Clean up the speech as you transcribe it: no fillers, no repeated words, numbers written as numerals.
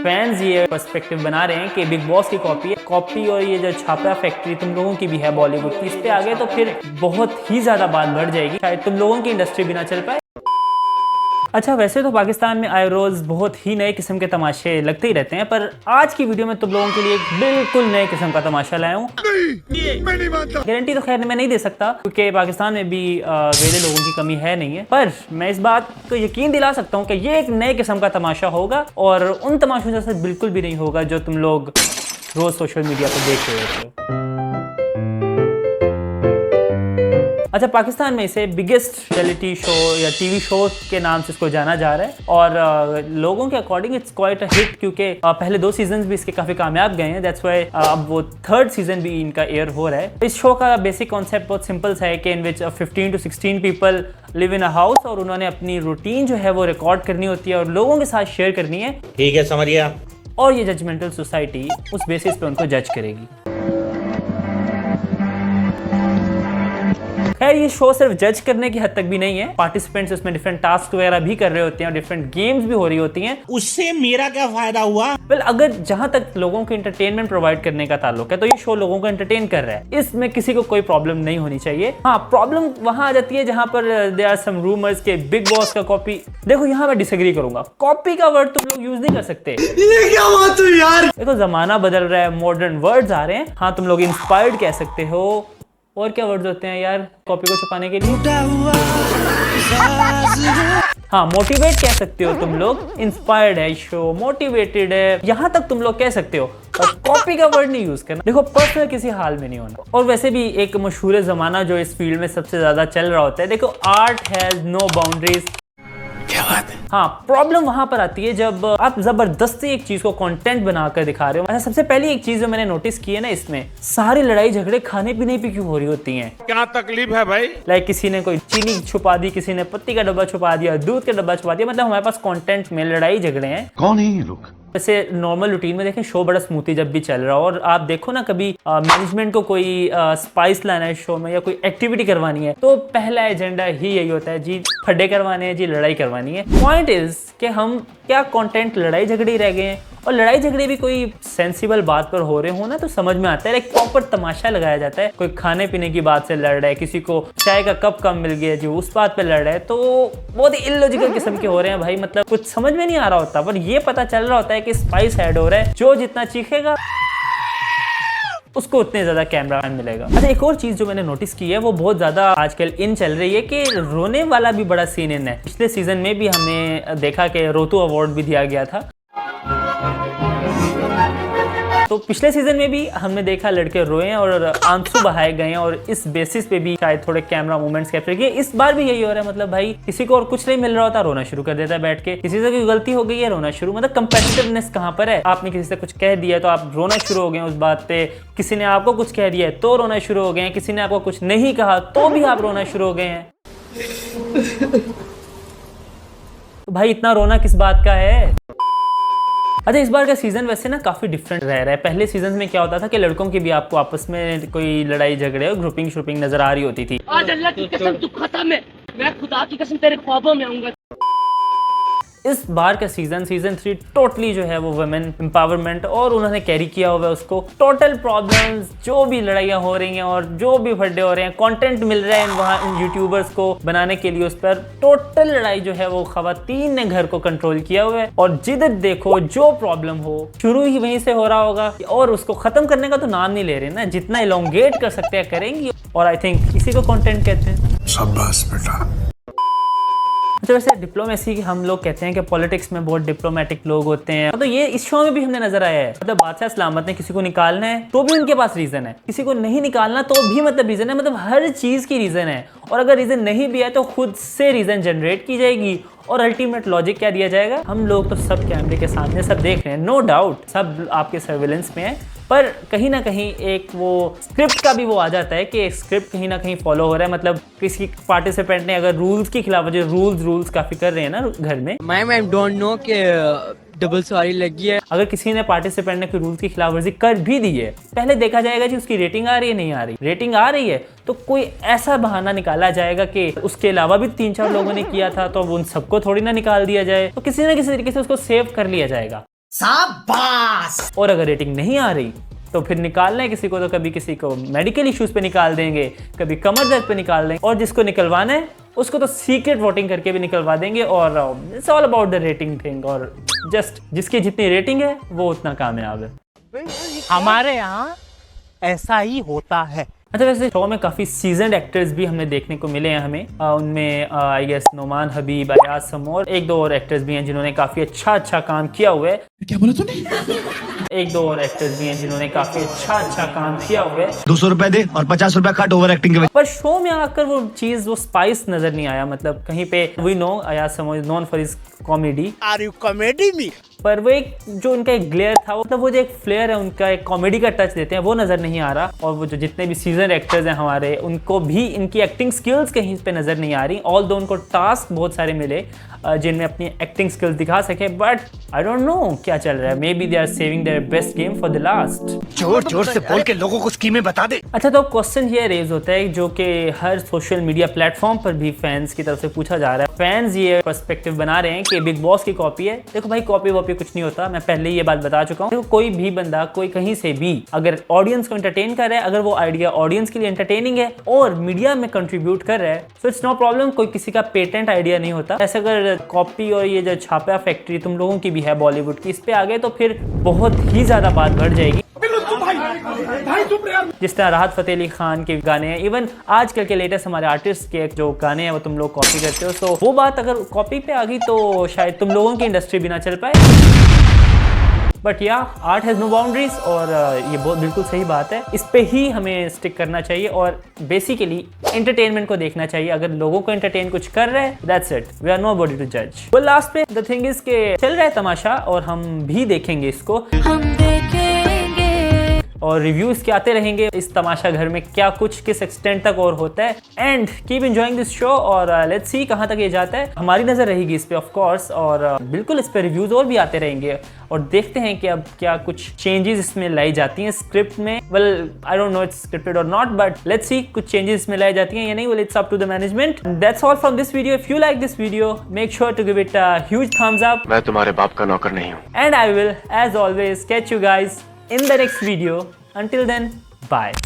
Fans ये perspective बना रहे हैं कि बिग बॉस की कॉपी और ये जो छापा फैक्ट्री तुम लोगों की भी है बॉलीवुड की, इस पे आ गए तो फिर बहुत ही ज्यादा बात बढ़ जाएगी, शायद तुम लोगों की इंडस्ट्री भी ना चल पाए। अच्छा, वैसे तो पाकिस्तान में आए रोज बहुत ही नए किस्म के तमाशे लगते ही रहते हैं, पर आज की वीडियो में तुम लोगों के लिए एक बिल्कुल नए किस्म का तमाशा लाया हूँ। गारंटी तो खैर मैं नहीं दे सकता क्योंकि पाकिस्तान में भी वेले लोगों की कमी है नहीं है, पर मैं इस बात को यकीन दिला सकता हूँ कि ये एक नए किस्म का तमाशा होगा और उन तमाशों जैसे बिल्कुल भी नहीं होगा जो तुम लोग रोज सोशल मीडिया पर देख रहे होते हो। अच्छा, पाकिस्तान में इसे बिगेस्ट रियलिटी शो या टीवी शो के नाम से इसको जाना जा रहा है और लोगों के according it's quite a hit क्योंकि पहले 2 सीजन भी इसके काफी कामयाब गए हैं। दैट्स व्हाई अब वो 3rd सीजन भी इनका एयर हो रहा है। इस शो का बेसिक कॉन्सेप्ट बहुत सिंपल सा है कि इन विच 15 to 16 people live in a house और उन्होंने अपनी रूटीन जो है वो रिकॉर्ड करनी होती है और लोगों के साथ शेयर करनी है। ठीक है, समझ गया। और ये जजमेंटल सोसाइटी उस बेसिस पे उनको जज करेगी। खैर, ये शो सिर्फ जज करने की हद तक भी नहीं है, पार्टिसिपेंट्स उसमें डिफरेंट टास्क वगैरह भी कर रहे होते हैं और डिफरेंट गेम्स भी हो रही होती हैं। उससे मेरा क्या फायदा हुआ? वेल, अगर जहां तक लोगों को एंटरटेनमेंट प्रोवाइड करने का ताल्लुक है तो ये शो लोगों को एंटरटेन कर रहा है, इसमें किसी को कोई प्रॉब्लम नहीं होनी चाहिए। हाँ, प्रॉब्लम वहां आ जाती है जहां पर देयर आर सम रूमर्स के बिग बॉस का कॉपी। देखो, यहाँ मैं डिसएग्री करूंगा, कॉपी का वर्ड तुम लोग यूज नहीं कर सकते। ये क्या बात हुई यार? देखो, जमाना बदल रहा है, मॉडर्न वर्ड्स आ रहे हैं। हाँ, तुम लोग इंस्पायर्ड कह सकते हो, और क्या वर्ड्स होते हैं यार कॉपी को छुपाने के लिए? हाँ, मोटिवेट कह सकते हो तुम लोग। इंस्पायर्ड है शो, मोटिवेटेड है, यहाँ तक तुम लोग कह सकते हो, और कॉपी का वर्ड नहीं यूज करना। देखो, पर्सनल किसी हाल में नहीं होना। और वैसे भी एक मशहूर जमाना जो इस फील्ड में सबसे ज्यादा चल रहा होता है, देखो, आर्ट हैज नो बाउंड्रीज। क्या बात है? हाँ, प्रॉब्लम वहां पर आती है जब आप जबरदस्ती एक चीज को कंटेंट बनाकर दिखा रहे हो। अच्छा, सबसे पहली एक चीज जो मैंने नोटिस की है ना, इसमें सारी लड़ाई झगड़े खाने पीने पे क्यों हो रही होती हैं? क्या तकलीफ है भाई? लाइक किसी ने कोई चीनी छुपा दी, किसी ने पत्ती का डब्बा छुपा दिया, दूध का डब्बा छुपा दिया। मतलब हमारे पास कंटेंट में लड़ाई झगड़े हैं। कौन है ये लोग? वैसे नॉर्मल रूटीन में देखें, शो बड़ा स्मूथली जब भी चल रहा हो और आप देखो ना, कभी मैनेजमेंट को कोई स्पाइस लाना है शो में या कोई एक्टिविटी करवानी है तो पहला एजेंडा ही यही होता है, जी फड्डे करवाने हैं, जी लड़ाई करवानी है। पॉइंट इज कि हम क्या कंटेंट लड़ाई झगड़े रह गए हैं, और लड़ाई झगड़े भी कोई सेंसिबल बात पर हो रहे हो ना तो समझ में आता है। एक प्रॉपर तमाशा लगाया जाता है, कोई खाने पीने की बात से लड़ रहा है, किसी को चाय का कप कम मिल गया जो उस बात पे लड़ रहा है, तो बहुत ही इलॉजिकल किस्म के हो रहे हैं भाई। मतलब कुछ समझ में नहीं आ रहा होता, पर ये पता चल रहा होता है कि स्पाइस ऐड हो रहा है, जो जितना चीखेगा उसको उतने ज्यादा कैमरा मैन मिलेगा। अच्छा, एक और चीज जो मैंने नोटिस की है वो बहुत ज्यादा आजकल इन चल रही है कि रोने वाला भी बड़ा सीन इन है। पिछले सीजन में भी हमने देखा कि रोतू अवार्ड भी दिया गया था, तो पिछले सीजन में भी हमने देखा लड़के रोए और आंसू बहाए गए और इस बेसिस पे भी शायद थोड़े कैमरा मूवमेंट्स कैप्चर किए। इस बार भी यही हो रहा है, मतलब भाई किसी को और कुछ नहीं मिल रहा होता, रोना शुरू कर देता है बैठ के। किसी से कोई गलती हो गई है, रोना शुरू। मतलब कंपेटिटिवनेस कहाँ पर है? आपने किसी से कुछ कह दिया तो आप रोना शुरू हो गए उस बात पे, किसी ने आपको कुछ कह दिया है तो रोना शुरू हो गए हैं, किसी ने आपको कुछ नहीं कहा तो भी आप रोना शुरू हो गए हैं। तो भाई इतना रोना किस बात का है? अच्छा, इस बार का सीजन वैसे ना काफी डिफरेंट रह रहा है। पहले सीजन में क्या होता था कि लड़कों की भी आपको आपस में कोई लड़ाई झगड़े और ग्रुपिंग श्रुपिंग नजर आ रही होती थी। आज अल्लाह की कसम तू खत्म है, मैं खुदा की कसम तेरे ख्वाबों में आऊंगा। इस बार का सीजन 3 टोटली जो है वो वुमेन एम्पावरमेंट और उन्होंने कैरी किया हुआ है उसको। टोटल प्रॉब्लम्स, जो भी लड़ाइयाँ हो रही हैं और जो भी फड्डे हो रहे हैं, कंटेंट मिल रहा है वहाँ यूट्यूबर्स को बनाने के लिए, उस पर टोटल लड़ाई जो है वो खवातीन ने घर को कंट्रोल किया हुआ है। और जिधर देखो जो प्रॉब्लम हो शुरू ही वहीं से हो रहा होगा और उसको खत्म करने का तो नाम नहीं ले रहे ना। जितना इलोंगेट कर सकते हैं करेंगी, और आई थिंक इसी को कंटेंट कहते हैं। शाबाश बेटा। अच्छा, वैसे डिप्लोमेसी हम लोग कहते हैं कि पॉलिटिक्स में बहुत डिप्लोमेटिक लोग होते हैं, तो ये इस शो में भी हमने नजर आया है। मतलब बादशाह सलामत ने किसी को निकालना है तो भी उनके पास रीजन है, किसी को नहीं निकालना तो भी मतलब रीजन है। मतलब हर चीज की रीजन है, और अगर रीजन नहीं भी है तो खुद से रीजन जनरेट की जाएगी और अल्टीमेट लॉजिक क्या दिया जाएगा? हम लोग तो सब कैमरे के सामने सब देख रहे हैं, नो डाउट सब आपके सर्विलेंस में है, पर कहीं ना कहीं एक वो स्क्रिप्ट का भी वो आ जाता है कि स्क्रिप्ट कहीं ना कहीं फॉलो हो रहा है। मतलब किसी पार्टिसिपेंट ने अगर रूल्स की खिलाफ, जो रूल्स काफी कर रहे हैं ना घर में, मैम डोंट नो कि डबल सवारी लगी है। अगर किसी ने पार्टिसिपेंट ने कोई रूल्स की खिलाफवर्जी कर भी दी है, पहले देखा जाएगा जी उसकी रेटिंग आ रही है नहीं आ रही। रेटिंग आ रही है तो कोई ऐसा बहाना निकाला जाएगा कि उसके अलावा भी 3-4 लोगों ने किया था तो उन सबको थोड़ी ना निकाल दिया जाए, तो किसी ना किसी तरीके से उसको सेव कर लिया जाएगा। शाबाश। और अगर रेटिंग नहीं आ रही तो फिर निकालना है किसी को, तो कभी किसी को मेडिकल इश्यूज पे निकाल देंगे, कभी कमर दर्द पे निकाल देंगे, और जिसको निकलवाना है उसको तो सीक्रेट वोटिंग करके भी निकलवा देंगे। और it's all about the rating thing, और जस्ट जिसकी जितनी रेटिंग है वो उतना कामयाब है। हमारे यहाँ ऐसा ही होता है। अच्छा, वैसे शो में काफ़ी सीजनड एक्टर्स भी हमें देखने को मिले हैं हमें। उनमें आई गेस नोमान हबीब, अयाज समोर, एक दो और एक्टर्स भी हैं जिन्होंने काफ़ी अच्छा काम किया हुआ है। क्या बोला तूने? एक दो और एक्टर्स भी हैं जिन्होंने काफ़ी अच्छा काम किया हुआ है। 200 रुपए दे और 50 रुपए कट ओवर एक्टिंग के। पर शो में आकर वो चीज़, वो स्पाइस नज़र नहीं आया। मतलब कहीं पे we know Ayaz Samoo is known for his comedy. Are you comedy me? पर वो एक जो उनका एक ग्लेयर था, मतलब वो जो एक फ्लेयर है उनका, एक कॉमेडी का टच देते हैं, वो नज़र नहीं आ रहा। और वो जो जितने भी सीजन एक्टर्स हैं हमारे, उनको भी इनकी एक्टिंग स्किल्स कहीं पे नज़र नहीं आ रही। ऑल दो उनको टास्क बहुत सारे मिले जिनमें अपनी एक्टिंग स्किल्स दिखा सके, बट आई डोंट नो क्या चल रहा है। Maybe they are saving their best game for the last. जोर जोर से बोल के लोगों को स्कीमें बता दे। अच्छा, तो क्वेश्चन ये रेज होता है जो कि हर सोशल मीडिया प्लेटफॉर्म पर भी फैंस की तरफ से पूछा जा रहा है। फैंस ये पर्सपेक्टिव बना रहे हैं कि बिग बॉस की कॉपी है। देखो भाई, कॉपी वॉपी कुछ नहीं होता, मैं पहले ही ये बात बता चुका हूँ। देखो, कोई भी बंदा, कोई कहीं से भी अगर ऑडियंस को एंटरटेन कर रहा है, अगर वो आइडिया ऑडियंस के लिए एंटरटेनिंग है और मीडिया में कंट्रीब्यूट कर रहा है, सो इट्स नो प्रॉब्लम। कोई किसी का पेटेंट आइडिया नहीं होता। ऐसे अगर कॉपी और ये जो छापा फैक्ट्री तुम लोगों की भी है बॉलीवुड की, इस पे आ गए तो फिर बहुत ही ज्यादा बात बढ़ जाएगी। जिस तरह राहत फतेह अली खान के गाने हैं, इवन आजकल के लेटेस्ट हमारे आर्टिस्ट के जो गाने हैं वो तुम लोग कॉपी करते हो, तो वो बात अगर कॉपी पे आ गई तो शायद तुम लोगों की इंडस्ट्री भी ना चल पाए। बट या आर्ट हैज़ नो बाउंड्रीज, और ये बहुत बिल्कुल सही बात है। इस पे ही हमें स्टिक करना चाहिए और बेसिकली एंटरटेनमेंट को देखना चाहिए। अगर लोगों को एंटरटेन कुछ कर रहे हैं, that's it, we are nobody to जज। वेल, लास्ट पे द थिंग इज के चल रहा है तमाशा और हम भी देखेंगे इसको, हम देखेंगे और रिव्यूज के आते रहेंगे इस तमाशा घर में क्या कुछ किस एक्सटेंट तक और होता है। And keep enjoying this show, और लेट्स सी कहाँ तक ये जाता है। हमारी नज़र रहेगी इस पे ऑफ कोर्स, और बिल्कुल इस पे रिव्यूज और भी आते रहेंगे, और देखते हैं कि अब क्या कुछ चेंजेस इसमें लाई जाती हैं स्क्रिप्ट में। Well, I don't know it's scripted और नॉट, बट लेट्स सी कुछ चेंजेस इसमें लाई जाती हैं या नहीं। Well, it's up to the management. That's all from this video. If you like this video, make sure to give it a huge thumbs up. मैं तुम्हारे बाप का नौकर नहीं हूँ। And I will as always catch you guys in the next video. Until then, bye.